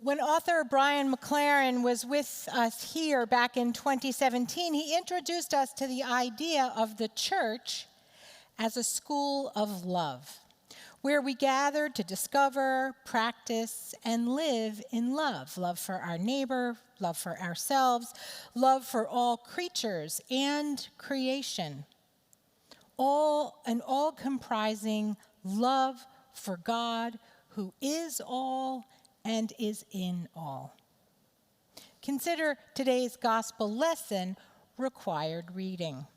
When author Brian McLaren was with us here back in 2017, he introduced us to the idea of the church as a school of love, where we gather to discover, practice, and live in love. Love for our neighbor, love for ourselves, love for all creatures and creation. All comprising love for God, who is all and is in all. Consider today's gospel lesson, required reading.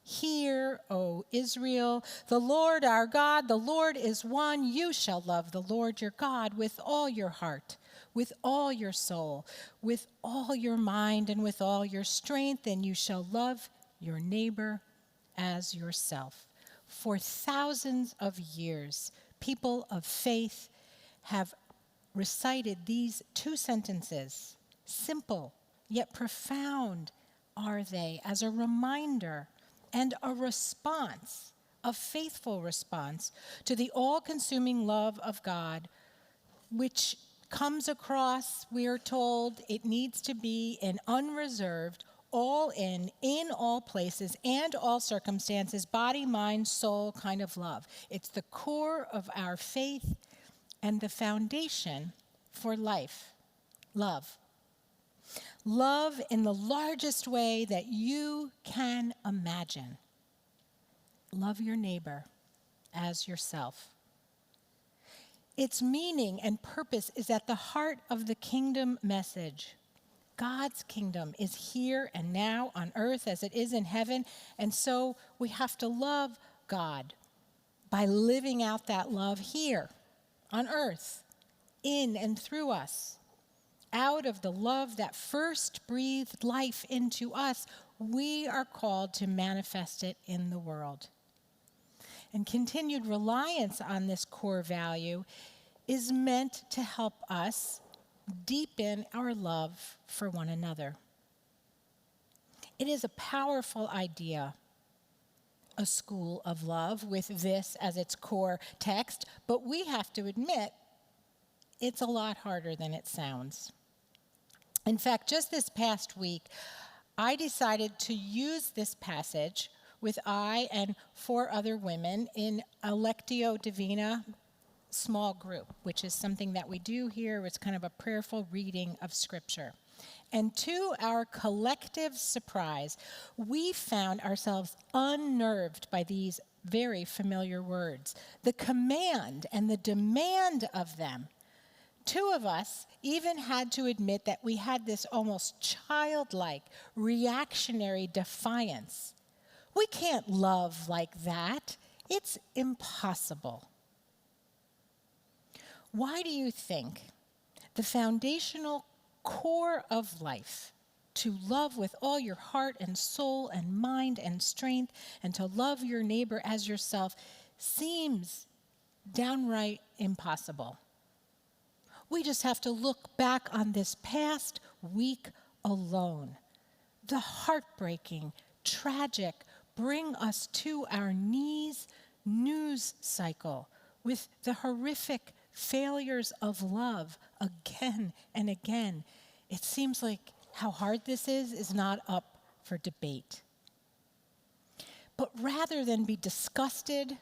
Hear, O Israel, the Lord our God, the Lord is one. You shall love the Lord your God with all your heart, with all your soul, with all your mind, and with all your strength, and you shall love your neighbor as yourself. For thousands of years, people of faith have recited these two sentences. Simple, yet profound are they, as a reminder and a response, a faithful response to the all-consuming love of God, which comes across, we are told, it needs to be an unreserved, all in all places and all circumstances, body, mind, soul kind of love. It's the core of our faith and the foundation for life. Love. Love in the largest way that you can imagine. Love your neighbor as yourself. Its meaning and purpose is at the heart of the kingdom message. God's kingdom is here and now on earth as it is in heaven, and so we have to love God by living out that love here on earth, in and through us. Out of the love that first breathed life into us, we are called to manifest it in the world. And continued reliance on this core value is meant to help us deepen our love for one another. It is a powerful idea, a school of love, with this as its core text, but we have to admit it's a lot harder than it sounds. In fact, just this past week, I decided to use this passage with I and 4 other women in a Lectio Divina small group, which is something that we do here. It's kind of a prayerful reading of Scripture. And to our collective surprise, we found ourselves unnerved by these very familiar words, the command and the demand of them. 2 of us even had to admit that we had this almost childlike, reactionary defiance. We can't love like that. It's impossible. Why do you think the foundational core of life, to love with all your heart and soul and mind and strength, and to love your neighbor as yourself, seems downright impossible? We just have to look back on this past week alone. The heartbreaking, tragic, bring us to our knees news cycle with the horrific failures of love again and again. It seems like how hard this is not up for debate. But rather than be disgusted,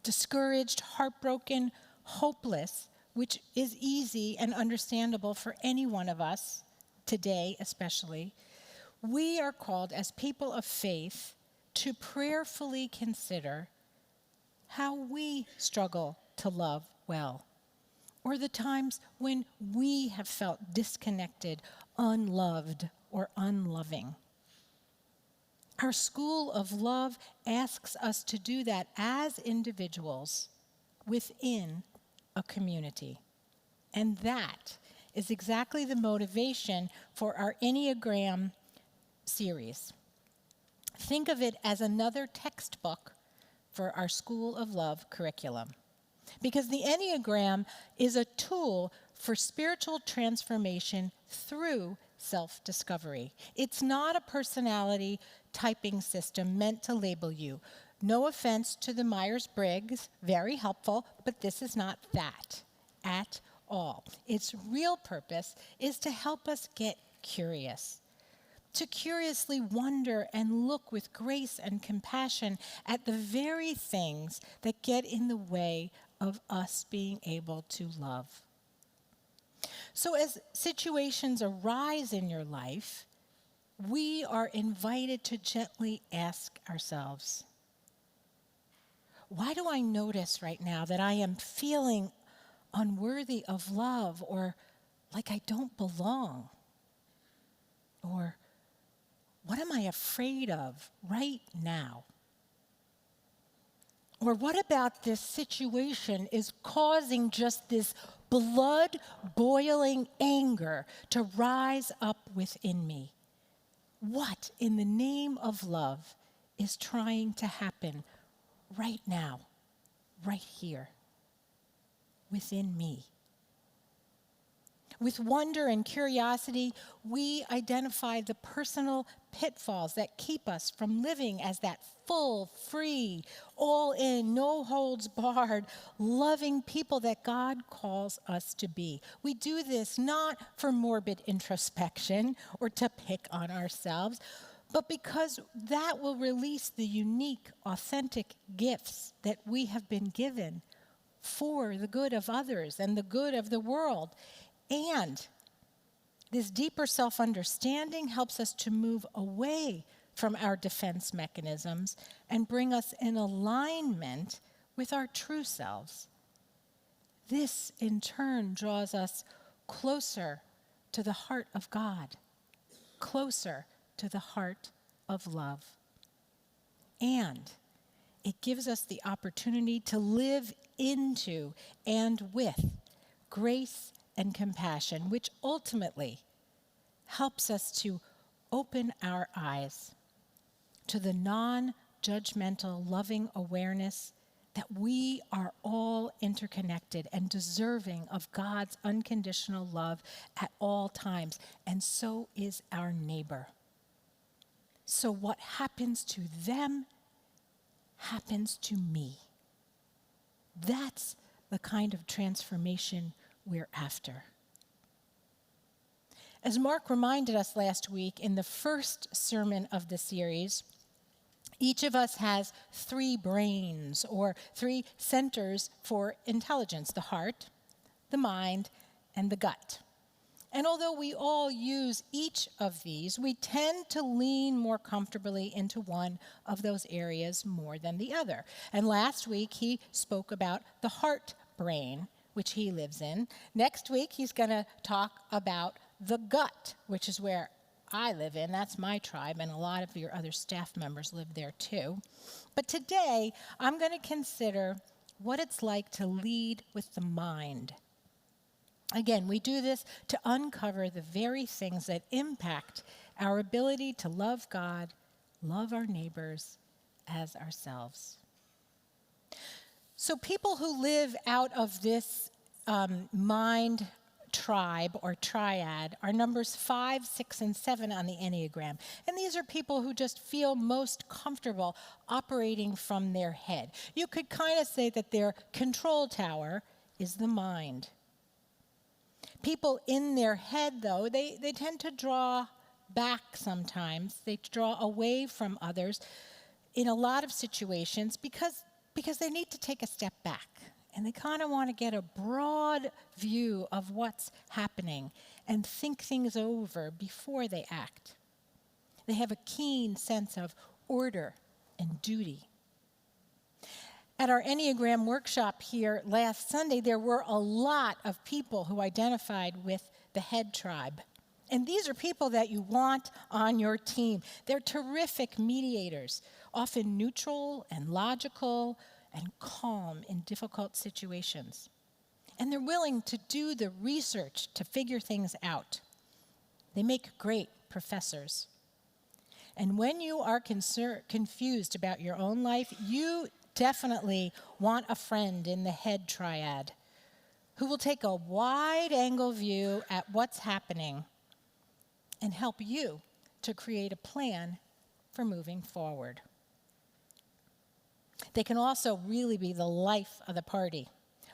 discouraged, heartbroken, hopeless, which is easy and understandable for any one of us, today especially, we are called as people of faith to prayerfully consider how we struggle to love well, or the times when we have felt disconnected, unloved, or unloving. Our school of love asks us to do that as individuals within a community. And that is exactly the motivation for our Enneagram series. Think of it as another textbook for our School of Love curriculum. Because the Enneagram is a tool for spiritual transformation through self-discovery. It's not a personality typing system meant to label you. No offense to the Myers-Briggs, very helpful, but this is not that at all. Its real purpose is to help us get curious, to curiously wonder and look with grace and compassion at the very things that get in the way of us being able to love. So as situations arise in your life, we are invited to gently ask ourselves, why do I notice right now that I am feeling unworthy of love, or like I don't belong? Or what am I afraid of right now? Or what about this situation is causing just this blood-boiling anger to rise up within me? What in the name of love is trying to happen right now, right here, within me? With wonder and curiosity, we identify the personal pitfalls that keep us from living as that full, free, all in, no holds barred, loving people that God calls us to be. We do this not for morbid introspection or to pick on ourselves, but because that will release the unique, authentic gifts that we have been given for the good of others and the good of the world. And this deeper self-understanding helps us to move away from our defense mechanisms and bring us in alignment with our true selves. This, in turn, draws us closer to the heart of God, closer to the heart of love. And it gives us the opportunity to live into and with grace and compassion, which ultimately helps us to open our eyes to the non-judgmental, loving awareness that we are all interconnected and deserving of God's unconditional love at all times, and so is our neighbor. So what happens to them happens to me. That's the kind of transformation we're after. As Mark reminded us last week in the first sermon of the series, each of us has 3 brains, or 3 centers for intelligence: the heart, the mind, and the gut. And although we all use each of these, we tend to lean more comfortably into one of those areas more than the other. And last week he spoke about the heart brain, which he lives in. Next week he's going to talk about the gut, which is where I live in. That's my tribe, and a lot of your other staff members live there too. But today I'm going to consider what it's like to lead with the mind. Again, we do this to uncover the very things that impact our ability to love God, love our neighbors as ourselves. So people who live out of this mind tribe or triad are numbers 5, 6, and 7 on the Enneagram. And these are people who just feel most comfortable operating from their head. You could kind of say that their control tower is the mind. People in their head, though, they tend to draw back sometimes. They draw away from others in a lot of situations because they need to take a step back. And they kind of want to get a broad view of what's happening and think things over before they act. They have a keen sense of order and duty. At our Enneagram workshop here last Sunday, there were a lot of people who identified with the head tribe. And these are people that you want on your team. They're terrific mediators, often neutral and logical and calm in difficult situations. And they're willing to do the research to figure things out. They make great professors. And when you are confused about your own life, you definitely want a friend in the head triad who will take a wide-angle view at what's happening and help you to create a plan for moving forward. They can also really be the life of the party,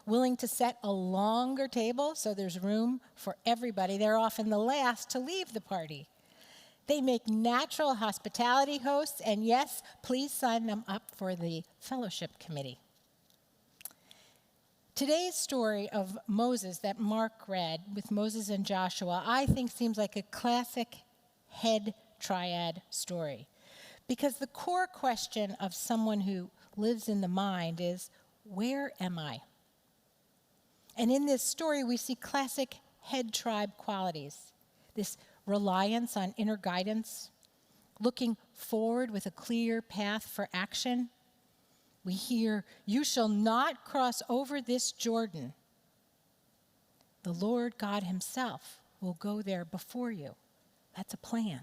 willing to set a longer table so there's room for everybody. They're often the last to leave the party. They make natural hospitality hosts, and yes, please sign them up for the fellowship committee. Today's story of Moses that Mark read with Moses and Joshua, I think seems like a classic head triad story. Because the core question of someone who lives in the mind is, where am I? And in this story, we see classic head tribe qualities. This reliance on inner guidance, looking forward with a clear path for action. We hear, you shall not cross over this Jordan. The Lord God himself will go there before you. That's a plan.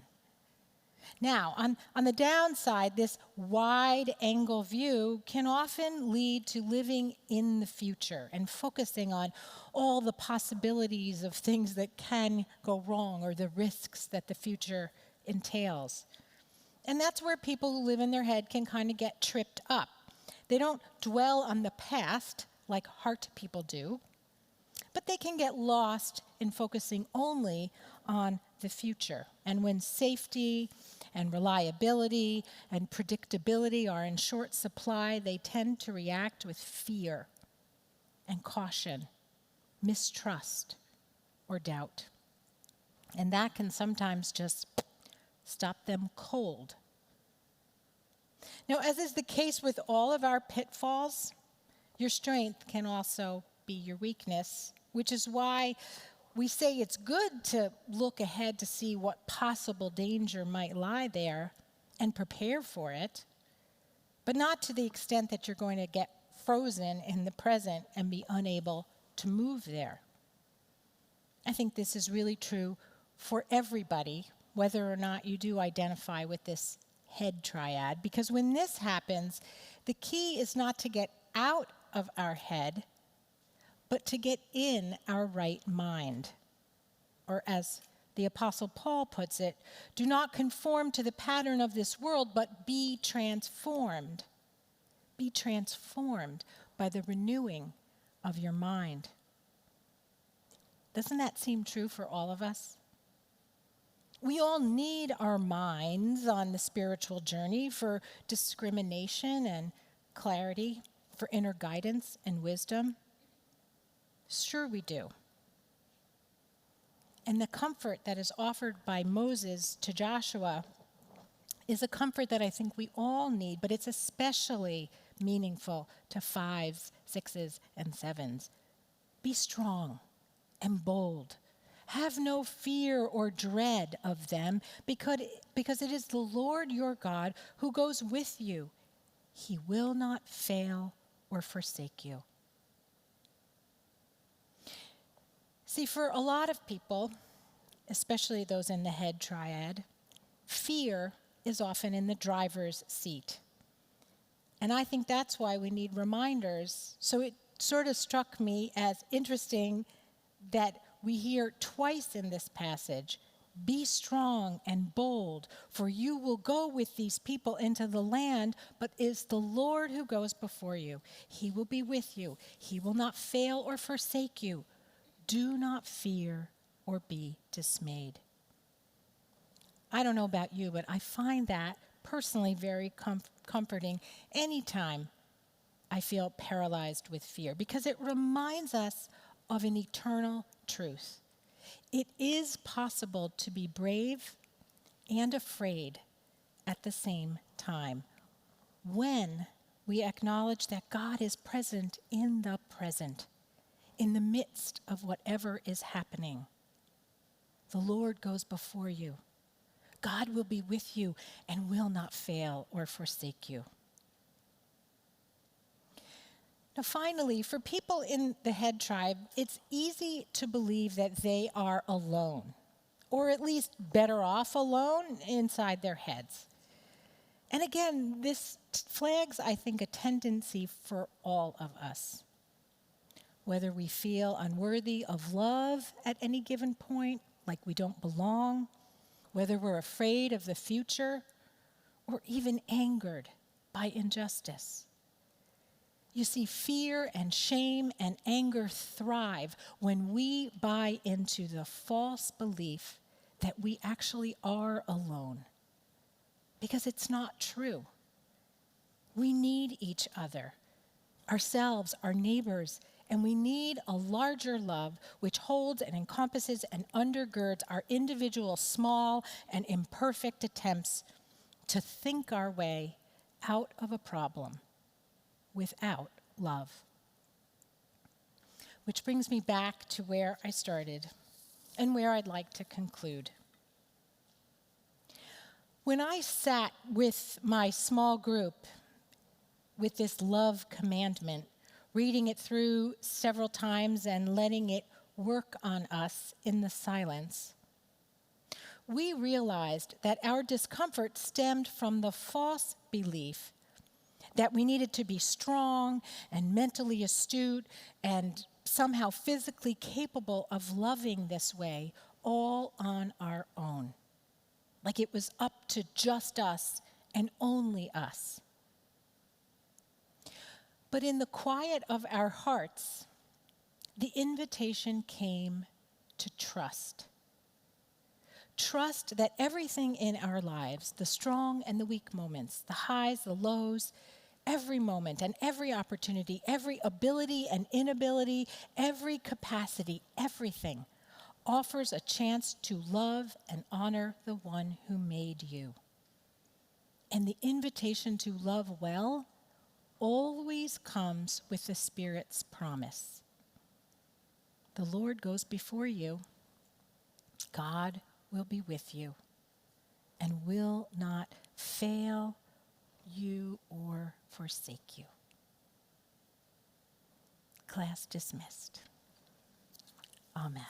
Now, on the downside, this wide-angle view can often lead to living in the future and focusing on all the possibilities of things that can go wrong or the risks that the future entails. And that's where people who live in their head can kind of get tripped up. They don't dwell on the past like heart people do, but they can get lost in focusing only on the future. And when safety and reliability and predictability are in short supply, they tend to react with fear and caution, mistrust, or doubt. And that can sometimes just stop them cold. Now, as is the case with all of our pitfalls, your strength can also be your weakness, which is why we say it's good to look ahead to see what possible danger might lie there and prepare for it, but not to the extent that you're going to get frozen in the present and be unable to move there. I think this is really true for everybody, whether or not you do identify with this head triad, because when this happens, the key is not to get out of our head, but to get in our right mind. Or as the Apostle Paul puts it, do not conform to the pattern of this world, but be transformed. Be transformed by the renewing of your mind. Doesn't that seem true for all of us? We all need our minds on the spiritual journey for discrimination and clarity, for inner guidance and wisdom. Sure we do. And the comfort that is offered by Moses to Joshua is a comfort that I think we all need, but it's especially meaningful to 5s, 6s, and 7s. Be strong and bold. Have no fear or dread of them, because it is the Lord your God who goes with you. He will not fail or forsake you. See, for a lot of people, especially those in the head triad, fear is often in the driver's seat. And I think that's why we need reminders. So it sort of struck me as interesting that we hear twice in this passage, be strong and bold, for you will go with these people into the land, but it is the Lord who goes before you. He will be with you. He will not fail or forsake you. Do not fear or be dismayed. I don't know about you, but I find that personally very comforting anytime I feel paralyzed with fear, because it reminds us of an eternal truth. It is possible to be brave and afraid at the same time when we acknowledge that God is present in the present, in the midst of whatever is happening. The Lord goes before you. God will be with you and will not fail or forsake you. Now, finally, for people in the head tribe, it's easy to believe that they are alone, or at least better off alone inside their heads. And again, this flags, I think, a tendency for all of us. Whether we feel unworthy of love at any given point, like we don't belong, whether we're afraid of the future, or even angered by injustice. You see, fear and shame and anger thrive when we buy into the false belief that we actually are alone, because it's not true. We need each other, ourselves, our neighbors, and we need a larger love which holds and encompasses and undergirds our individual small and imperfect attempts to think our way out of a problem without love. Which brings me back to where I started and where I'd like to conclude. When I sat with my small group with this love commandment, reading it through several times and letting it work on us in the silence, we realized that our discomfort stemmed from the false belief that we needed to be strong and mentally astute and somehow physically capable of loving this way all on our own. Like it was up to just us and only us. But in the quiet of our hearts, the invitation came to trust. Trust that everything in our lives, the strong and the weak moments, the highs, the lows, every moment and every opportunity, every ability and inability, every capacity, everything offers a chance to love and honor the one who made you. And the invitation to love well always comes with the Spirit's promise. The Lord goes before you. God will be with you and will not fail you or forsake you. Class dismissed. Amen.